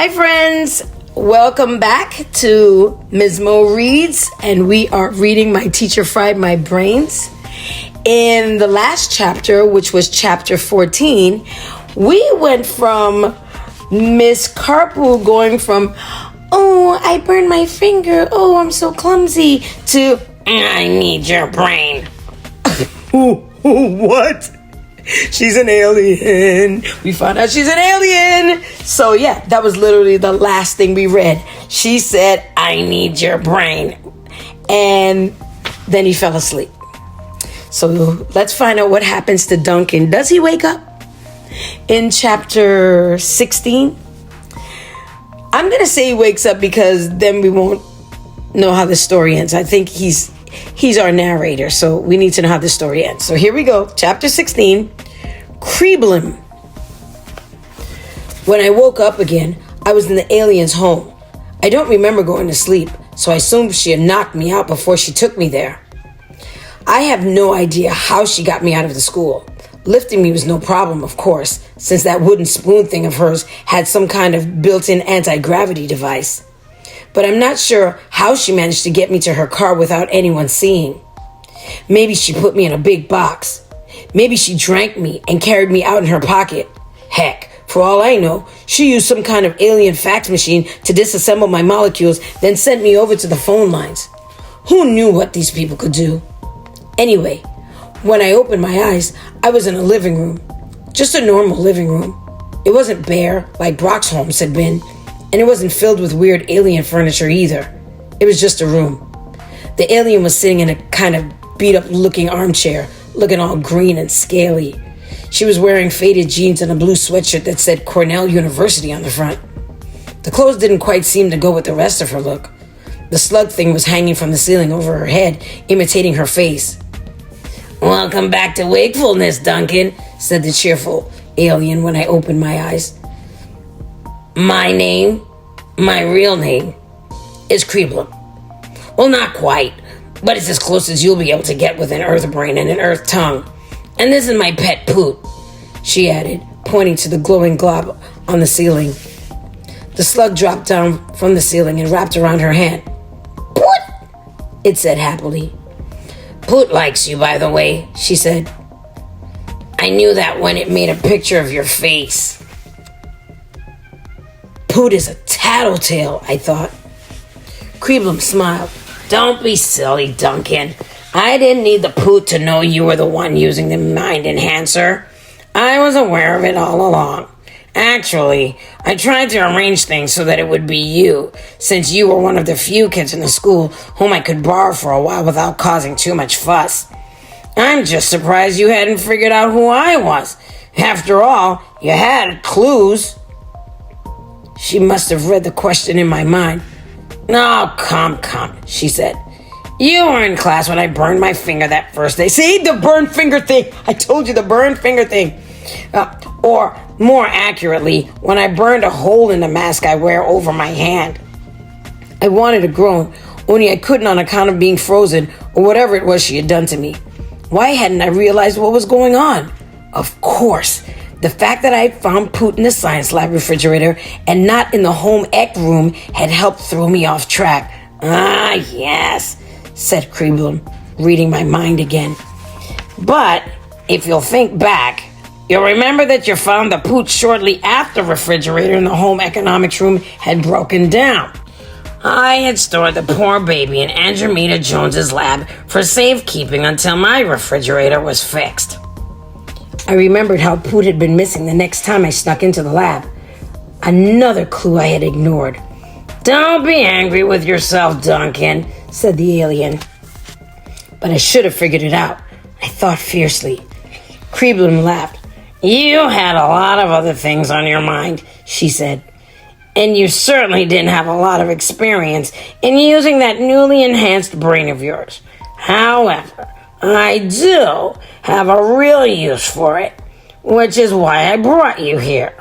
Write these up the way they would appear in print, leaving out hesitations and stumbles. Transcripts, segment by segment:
Hi friends, welcome back to Ms. Mo Reads, and we are reading My Teacher Fried My Brains. In the last chapter, which was chapter 14, we went from Miss Carpool going from, oh, I burned my finger, oh, I'm so clumsy, to, I need your brain. What? She's an alien. We found out she's an alien. So yeah, that was literally the last thing we read. She said, I need your brain. And then he fell asleep. So let's find out what happens to Duncan. Does he wake up? In chapter 16? I'm going to say he wakes up because then we won't know how the story ends. I think he's our narrator, so we need to know how the story ends. So here we go. Chapter 16, Creeblim. When I woke up again, I was in the alien's home. I don't remember going to sleep, so I assumed she had knocked me out before she took me there. I have no idea how she got me out of the school. Lifting me was no problem, of course, since that wooden spoon thing of hers had some kind of built-in anti-gravity device. But I'm not sure how she managed to get me to her car without anyone seeing. Maybe she put me in a big box. Maybe she drank me and carried me out in her pocket. Heck, for all I know, she used some kind of alien fax machine to disassemble my molecules, then sent me over to the phone lines. Who knew what these people could do? Anyway, when I opened my eyes, I was in a living room. Just a normal living room. It wasn't bare like Brock's homes had been. And it wasn't filled with weird alien furniture either. It was just a room. The alien was sitting in a kind of beat-up-looking armchair, looking all green and scaly. She was wearing faded jeans and a blue sweatshirt that said Cornell University on the front. The clothes didn't quite seem to go with the rest of her look. The slug thing was hanging from the ceiling over her head, imitating her face. "Welcome back to wakefulness, Duncan," said the cheerful alien when I opened my eyes. My real name, is Creeblim. Well, not quite, but it's as close as you'll be able to get with an earth brain and an earth tongue. And this is my pet Poot, she added, pointing to the glowing glob on the ceiling. The slug dropped down from the ceiling and wrapped around her hand. "Poot," it said happily. "Poot likes you, by the way," she said. "I knew that when it made a picture of your face." Poot is a tattletale, I thought. Creeblim smiled. "Don't be silly, Duncan. I didn't need the Poot to know you were the one using the mind enhancer. I was aware of it all along. Actually, I tried to arrange things so that it would be you, since you were one of the few kids in the school whom I could borrow for a while without causing too much fuss. I'm just surprised you hadn't figured out who I was. After all, you had clues." She must have read the question in my mind. "Oh, come, she said. "You were in class when I burned my finger that first day." See, the burned finger thing. I told you, the burned finger thing. Or more accurately, when I burned a hole in the mask I wear over my hand. I wanted to groan, only I couldn't on account of being frozen or whatever it was she had done to me. Why hadn't I realized what was going on? Of course. The fact that I had found Poot in the science lab refrigerator and not in the home ec room had helped throw me off track. "Ah, yes," said Creeblim, reading my mind again. "But if you'll think back, you'll remember that you found the Poot shortly after the refrigerator in the home economics room had broken down. I had stored the poor baby in Andromeda Jones's lab for safekeeping until my refrigerator was fixed." I remembered how Poot had been missing the next time I snuck into the lab. Another clue I had ignored. "Don't be angry with yourself, Duncan," said the alien. But I should have figured it out, I thought fiercely. Creeblim laughed. "You had a lot of other things on your mind," she said. "And you certainly didn't have a lot of experience in using that newly enhanced brain of yours. However, I do have a real use for it, which is why I brought you here."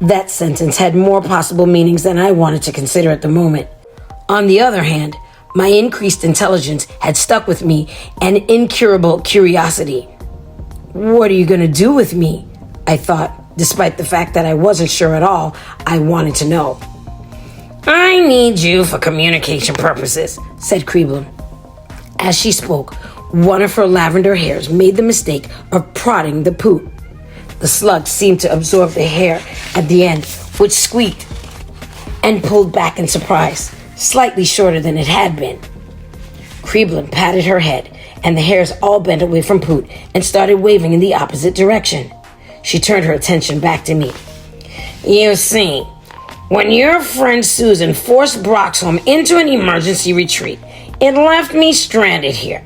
That sentence had more possible meanings than I wanted to consider at the moment. On the other hand, my increased intelligence had stuck with me an incurable curiosity. "What are you going to do with me?" I thought, Despite the fact that I wasn't sure at all, I wanted to know. I need you for communication purposes, said Creeblum. As she spoke, one of her lavender hairs made the mistake of prodding the poot. The slug seemed to absorb the hair at the end, which squeaked and pulled back in surprise, slightly shorter than it had been. Creeblum patted her head, and the hairs all bent away from Poot and started waving in the opposite direction. She turned her attention back to me. You see, when your friend Susan forced Broxholm into an emergency retreat, it left me stranded here.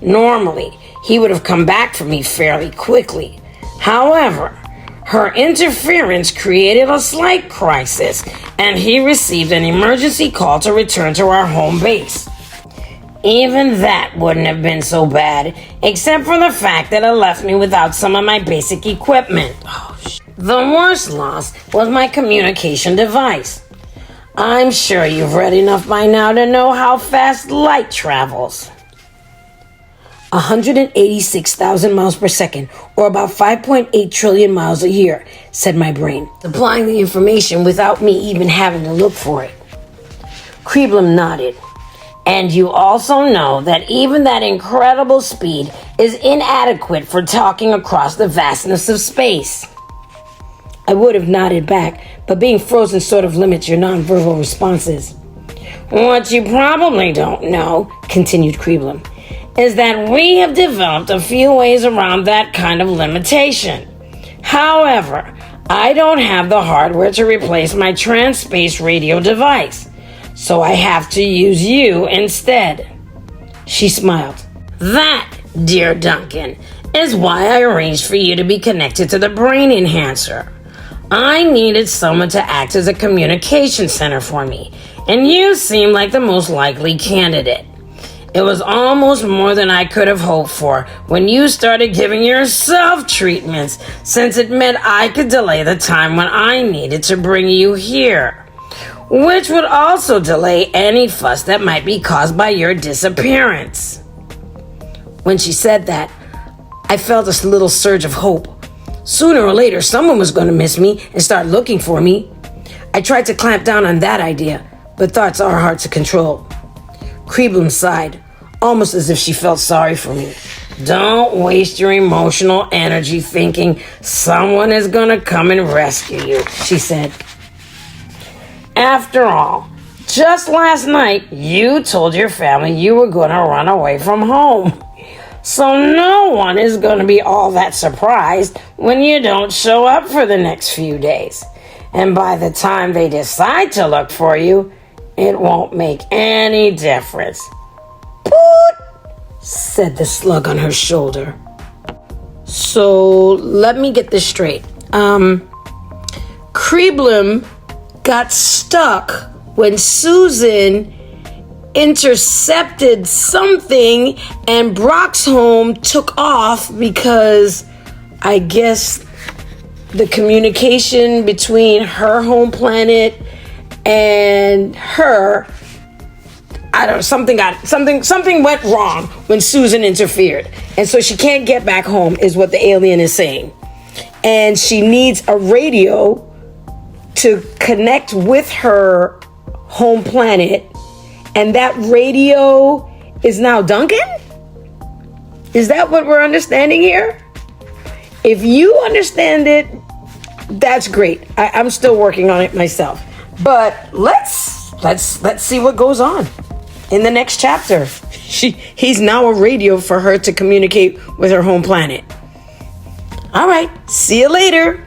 Normally, he would have come back for me fairly quickly. However, her interference created a slight crisis, and he received an emergency call to return to our home base. Even that wouldn't have been so bad, except for the fact that it left me without some of my basic equipment. The worst loss was my communication device. I'm sure you've read enough by now to know how fast light travels. 186,000 miles per second, or about 5.8 trillion miles a year, said my brain, supplying the information without me even having to look for it. Creeblum nodded. And you also know that even that incredible speed is inadequate for talking across the vastness of space. I would have nodded back, but being frozen sort of limits your nonverbal responses. What you probably don't know, continued Creeblum, is that we have developed a few ways around that kind of limitation. However, I don't have the hardware to replace my trans-space radio device, so I have to use you instead. She smiled. That, dear Duncan, is why I arranged for you to be connected to the brain enhancer. I needed someone to act as a communication center for me, and you seem like the most likely candidate. It was almost more than I could have hoped for when you started giving yourself treatments, since it meant I could delay the time when I needed to bring you here, which would also delay any fuss that might be caused by your disappearance. When she said that, I felt a little surge of hope. Sooner or later, someone was going to miss me and start looking for me. I tried to clamp down on that idea, but thoughts are hard to control. Creeblum sighed, almost as if she felt sorry for me. Don't waste your emotional energy thinking someone is going to come and rescue you, she said. After all, just last night, you told your family you were going to run away from home. So no one is going to be all that surprised when you don't show up for the next few days. And by the time they decide to look for you, it won't make any difference. Poot, said the slug on her shoulder. So let me get this straight. Creeblum got stuck when Susan intercepted something and Broxholm took off because I guess the communication between her home planet and her, something went wrong when Susan interfered. And so she can't get back home is what the alien is saying. And she needs a radio to connect with her home planet. And that radio is now Duncan? Is that what we're understanding here? If you understand it, that's great. I'm still working on it myself. But let's see what goes on in the next chapter. He's now a radio for her to communicate with her home planet. All right, see you later.